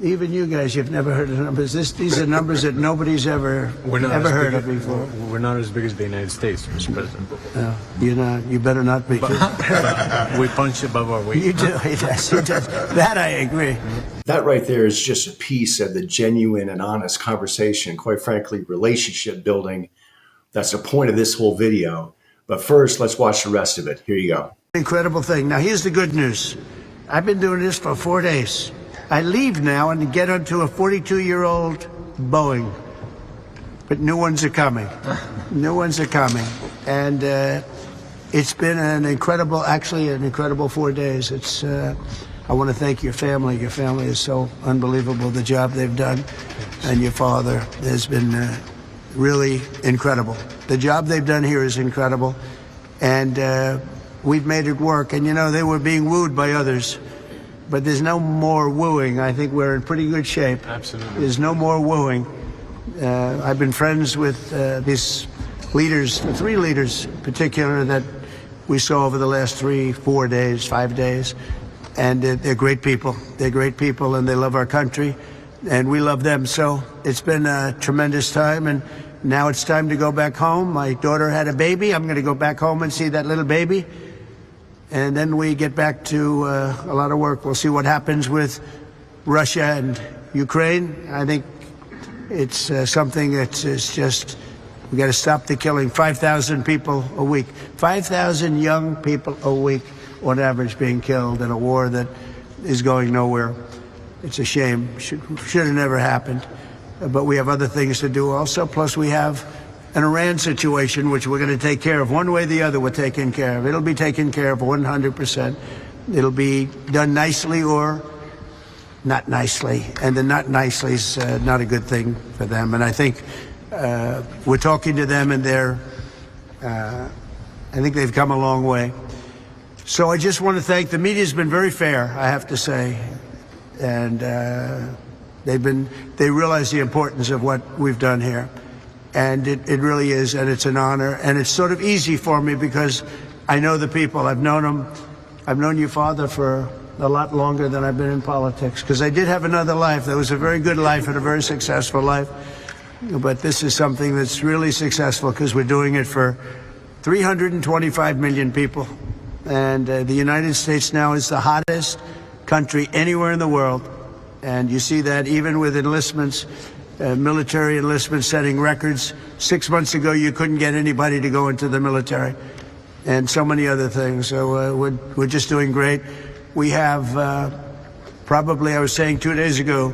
Even you guys, you've never heard of numbers. These are numbers that nobody's ever heard of before. We're not as big as the United States, Mr. President. No, you're not. You better not be. But we punch above our weight. You do. Yes, you do. That I agree. That right there is just a piece of the genuine and honest conversation, quite frankly, relationship building. That's the point of this whole video. But first, let's watch the rest of it. Here you go. Incredible thing. Now, here's the good news. I've been doing this for 4 days. I leave now and get onto a 42-year-old Boeing. But new ones are coming. New ones are coming. And it's been an incredible 4 days. I want to thank your family. Your family is so unbelievable, the job they've done. And your father has been really incredible. The job they've done here is incredible. And we've made it work. And, you know, they were being wooed by others. But there's no more wooing. I think we're in pretty good shape. Absolutely. There's no more wooing. I've been friends with these leaders, the 3 leaders in particular that we saw over the last 3, 4 days, 5 days. And they're great people. They're great people, and they love our country. And we love them. So it's been a tremendous time. And now it's time to go back home. My daughter had a baby. I'm going to go back home and see that little baby. And then we get back to a lot of work. We'll see what happens with Russia and Ukraine. I think it's something that's just, we got to stop the killing. 5,000 people a week, 5,000 young people a week on average being killed in a war that is going nowhere. It's a shame. Should have never happened. But we have other things to do also. Plus we have an Iran situation, which we're going to take care of. One way or the other, we're taking care of. It'll be taken care of 100%. It'll be done nicely or not nicely. And the not nicely is not a good thing for them. And I think we're talking to them, and I think they've come a long way. So I just want to thank, the media's been very fair, I have to say. And they realize the importance of what we've done here. And it really is, and it's an honor. And it's sort of easy for me because I know the people. I've known them. I've known your father for a lot longer than I've been in politics, because I did have another life. That was a very good life and a very successful life. But this is something that's really successful because we're doing it for 325 million people. And the United States now is the hottest country anywhere in the world. And you see that even with enlistments. Military enlistment setting records. 6 months ago, you couldn't get anybody to go into the military, and so many other things. So we're just doing great. We have probably, I was saying 2 days ago,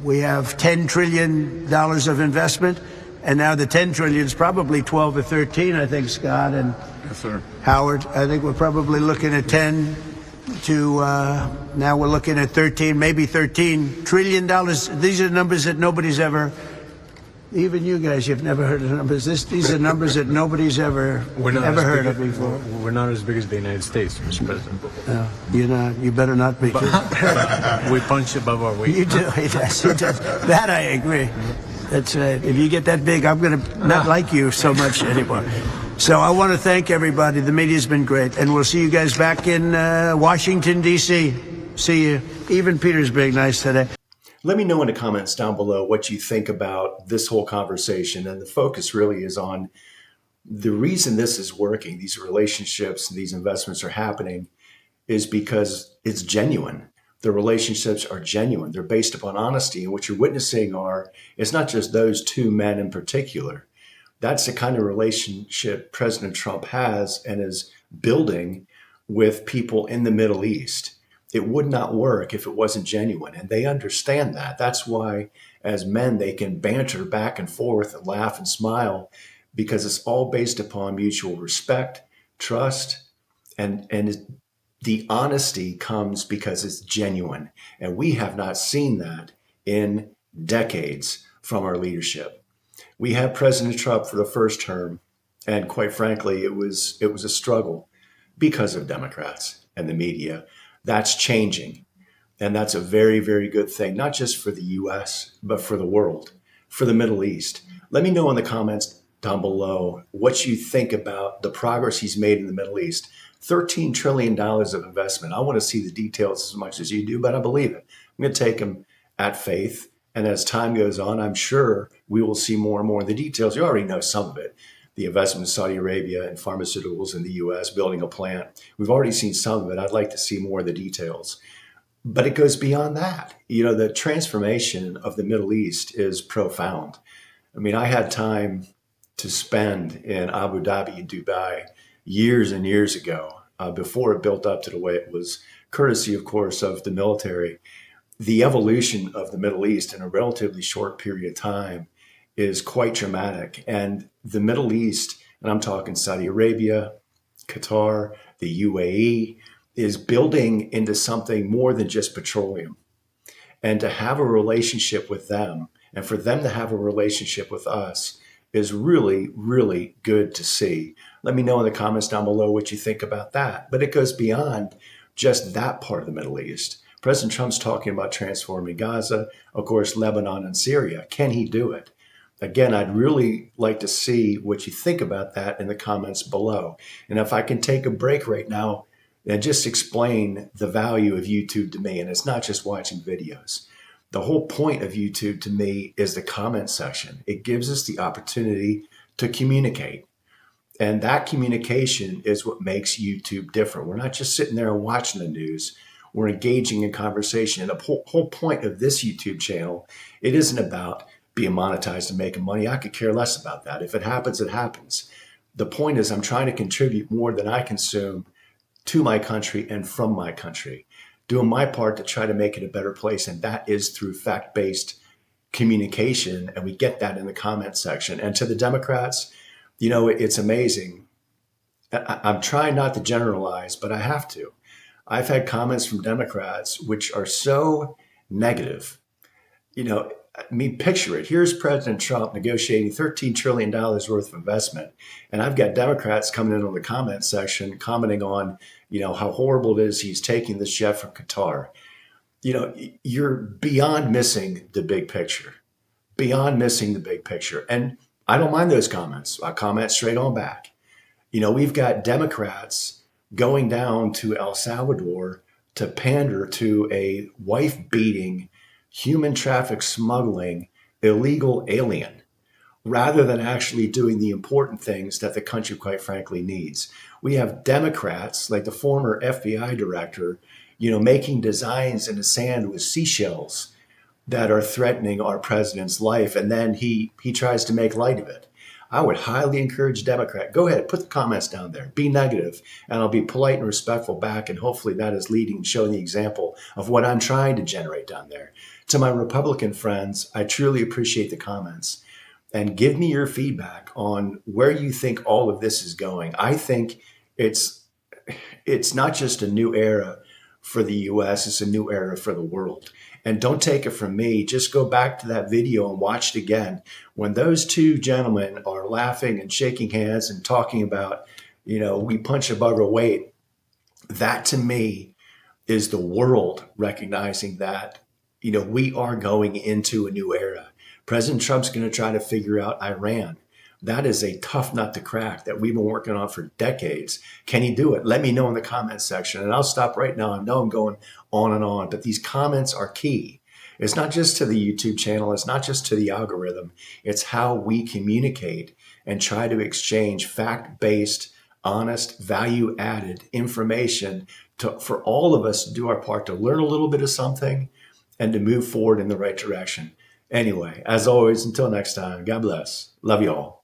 we have $10 trillion of investment, and now the 10 trillion is probably 12 or 13, I think, Scott and Yes, sir. Howard. I think we're probably looking at 10 to now we're looking at 13, maybe $13 trillion. These are numbers that nobody's ever, even you guys, you've never heard of numbers. These are numbers that nobody's ever heard of before. We're not as big as the United States, Mr. President. No, you're not. You better not be. We punch above our weight. You do. Yes, you do. That I agree. That's right. If you get that big, I'm going to not like you so much anymore. So I want to thank everybody. The media's been great. And we'll see you guys back in Washington, D.C. See you. Even Peter's being nice today. Let me know in the comments down below what you think about this whole conversation. And the focus really is on the reason this is working, these relationships and these investments are happening, is because it's genuine. The relationships are genuine. They're based upon honesty. And what you're witnessing it's not just those 2 men in particular. That's the kind of relationship President Trump has and is building with people in the Middle East. It would not work if it wasn't genuine. And they understand that. That's why, as men, they can banter back and forth and laugh and smile, because it's all based upon mutual respect, trust, and the honesty comes because it's genuine. And we have not seen that in decades from our leadership. We had President Trump for the first term, and quite frankly, it was a struggle because of Democrats and the media. That's changing, and that's a very, very good thing, not just for the U.S., but for the world, for the Middle East. Let me know in the comments down below what you think about the progress he's made in the Middle East. $13 trillion of investment. I want to see the details as much as you do, but I believe it. I'm going to take them at faith. And as time goes on, I'm sure we will see more and more of the details. You already know some of it. The investment in Saudi Arabia and pharmaceuticals in the US, building a plant. We've already seen some of it. I'd like to see more of the details. But it goes beyond that. The transformation of the Middle East is profound. I mean, I had time to spend in Abu Dhabi and Dubai years and years ago, before it built up to the way it was, courtesy, of course, of the military. The evolution of the Middle East in a relatively short period of time is quite dramatic. And the Middle East, and I'm talking Saudi Arabia, Qatar, the UAE, is building into something more than just petroleum. And to have a relationship with them and for them to have a relationship with us is really, really good to see. Let me know in the comments down below what you think about that. But it goes beyond just that part of the Middle East. President Trump's talking about transforming Gaza, of course, Lebanon and Syria. Can he do it? Again, I'd really like to see what you think about that in the comments below. And if I can take a break right now and just explain the value of YouTube to me, and it's not just watching videos. The whole point of YouTube to me is the comment section. It gives us the opportunity to communicate. And that communication is what makes YouTube different. We're not just sitting there and watching the news. We're engaging in conversation. And the whole point of this YouTube channel, it isn't about being monetized and making money. I could care less about that. If it happens, it happens. The point is I'm trying to contribute more than I consume to my country and from my country, doing my part to try to make it a better place. And that is through fact-based communication. And we get that in the comment section. And to the Democrats, it's amazing. I'm trying not to generalize, but I have to. I've had comments from Democrats which are so negative. Picture it. Here's President Trump negotiating $13 trillion worth of investment. And I've got Democrats coming in on the comment section, commenting on, how horrible it is he's taking this jet from Qatar. You're beyond missing the big picture, beyond missing the big picture. And I don't mind those comments. I comment straight on back. We've got Democrats going down to El Salvador to pander to a wife-beating, human traffic smuggling, illegal alien, rather than actually doing the important things that the country, quite frankly, needs. We have Democrats, like the former FBI director, making designs in the sand with seashells that are threatening our president's life, and then he tries to make light of it. I would highly encourage Democrat, go ahead, put the comments down there, be negative, and I'll be polite and respectful back, and hopefully that is leading, showing the example of what I'm trying to generate down there. To my Republican friends, I truly appreciate the comments, and give me your feedback on where you think all of this is going. I think it's not just a new era for the US, it's a new era for the world. And don't take it from me, just go back to that video and watch it again. When those two gentlemen are laughing and shaking hands and talking about, we punch above our weight, that to me is the world recognizing that, we are going into a new era. President Trump's going to try to figure out Iran. That is a tough nut to crack that we've been working on for decades. Can he do it? Let me know in the comments section. And I'll stop right now. I know I'm going on, but these comments are key. It's not just to the YouTube channel. It's not just to the algorithm. It's how we communicate and try to exchange fact-based, honest, value-added information for all of us to do our part to learn a little bit of something and to move forward in the right direction. Anyway, as always, until next time, God bless. Love you all.